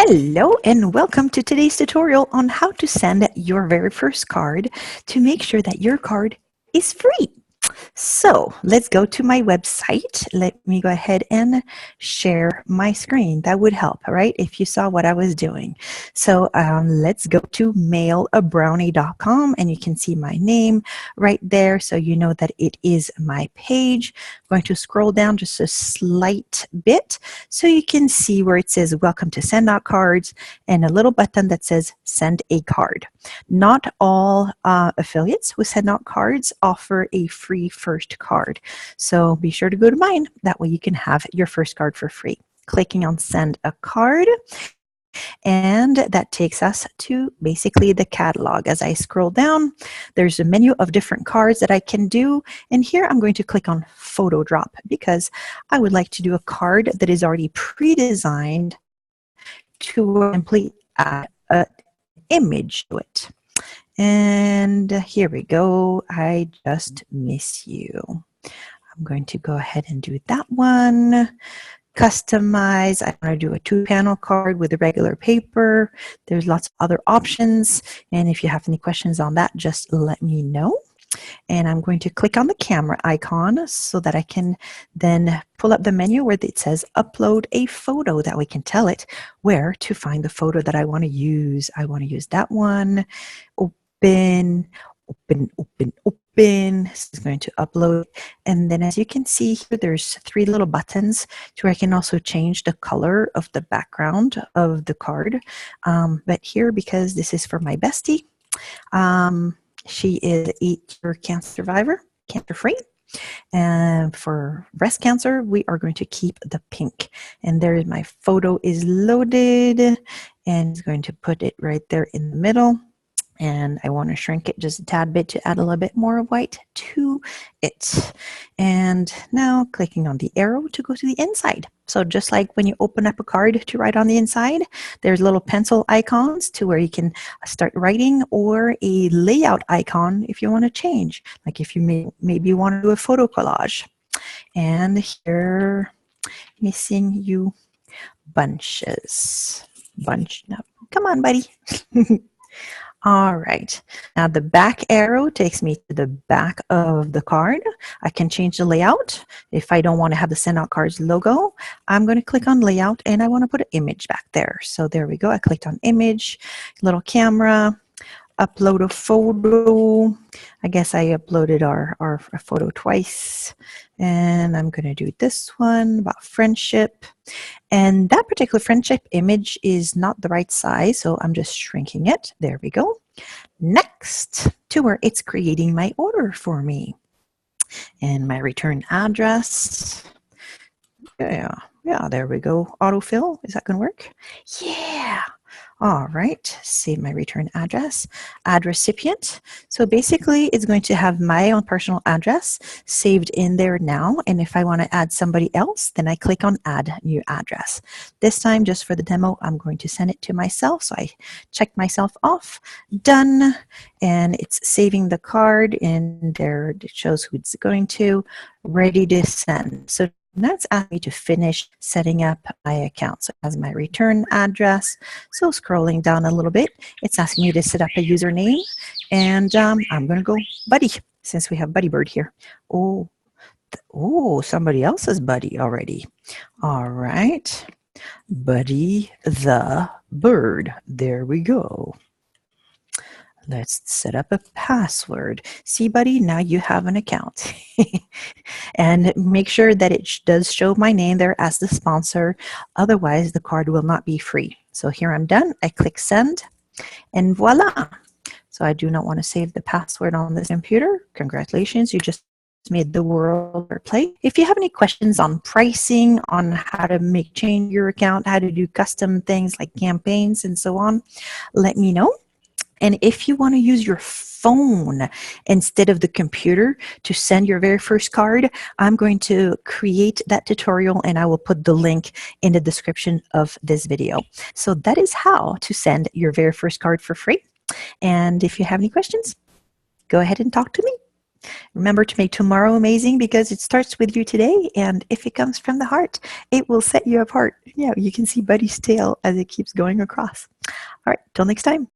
Hello and welcome to today's tutorial on how to send your very first card to make sure that your card is free. So let's go to my website. Let me go ahead and share my screen. That would help, right? If you saw what I was doing. So let's go to mailabrownie.com and you can see my name right there. So you know that it is my page. I'm going to scroll down just a slight bit so you can see where it says welcome to send out cards and a little button that says send a card. Not all affiliates who send out cards offer a free first card. So be sure to go to mine. That way you can have your first card for free. Clicking on send a card. And that takes us to basically the catalog. As I scroll down, there's a menu of different cards that I can do. And here I'm going to click on photo drop because I would like to do a card that is already pre-designed to simply add an image to it. And here we go. I just miss you. I'm going to go ahead and do that one. Customize. I want to do a 2-panel card with a regular paper. There's lots of other options. And if you have any questions on that, just let me know. And I'm going to click on the camera icon so that I can then pull up the menu where it says upload a photo. That we can tell it where to find the photo that I want to use. I want to use that one. Open. This is going to upload. And then as you can see here, there's 3 little buttons to where I can also change the color of the background of the card. But here, because this is for my bestie, she is an 8-year cancer survivor, cancer-free. And for breast cancer, we are going to keep the pink. And there my photo is loaded, and it's going to put it right there in the middle. And I want to shrink it just a tad bit to add a little bit more white to it. And now clicking on the arrow to go to the inside. So just like when you open up a card to write on the inside, there's little pencil icons to where you can start writing, or a layout icon if you want to change. Like if you maybe want to do a photo collage. And here, missing you bunches. No, come on, buddy. All right, now the back arrow takes me to the back of the card. I can change the layout. If I don't want to have the send out cards logo, I'm going to click on layout and I want to put an image back there. So there we go. I clicked on image, little camera, upload a photo. I guess I uploaded our photo twice. And I'm going to do this one about friendship. And that particular friendship image is not the right size, so I'm just shrinking it. There we go. Next, to where it's creating my order for me. And my return address. Yeah, there we go. Autofill, is that going to work? Yeah. All right, save my return address, add recipient. So basically it's going to have my own personal address saved in there now. And if I want to add somebody else, then I click on add new address. This time, just for the demo, I'm going to send it to myself. So I check myself off, done. And it's saving the card in there. It shows who it's going to, ready to send. So that's asking me to finish setting up my account. So it has my return address. So scrolling down a little bit, it's asking me to set up a username. And I'm going to go Buddy, since we have Buddy Bird here. Oh, somebody else's Buddy already. All right. Buddy the Bird. There we go. Let's set up a password. See, Buddy, now you have an account. And make sure that it does show my name there as the sponsor. Otherwise, the card will not be free. So here I'm done. I click send, and voila. So I do not want to save the password on this computer. Congratulations, you just made the world a play. If you have any questions on pricing, on how to change your account, how to do custom things like campaigns and so on, let me know. And if you want to use your phone instead of the computer to send your very first card, I'm going to create that tutorial and I will put the link in the description of this video. So that is how to send your very first card for free. And if you have any questions, go ahead and talk to me. Remember to make tomorrow amazing because it starts with you today, and if it comes from the heart, it will set you apart. Yeah, you can see Buddy's tail as it keeps going across. All right, till next time.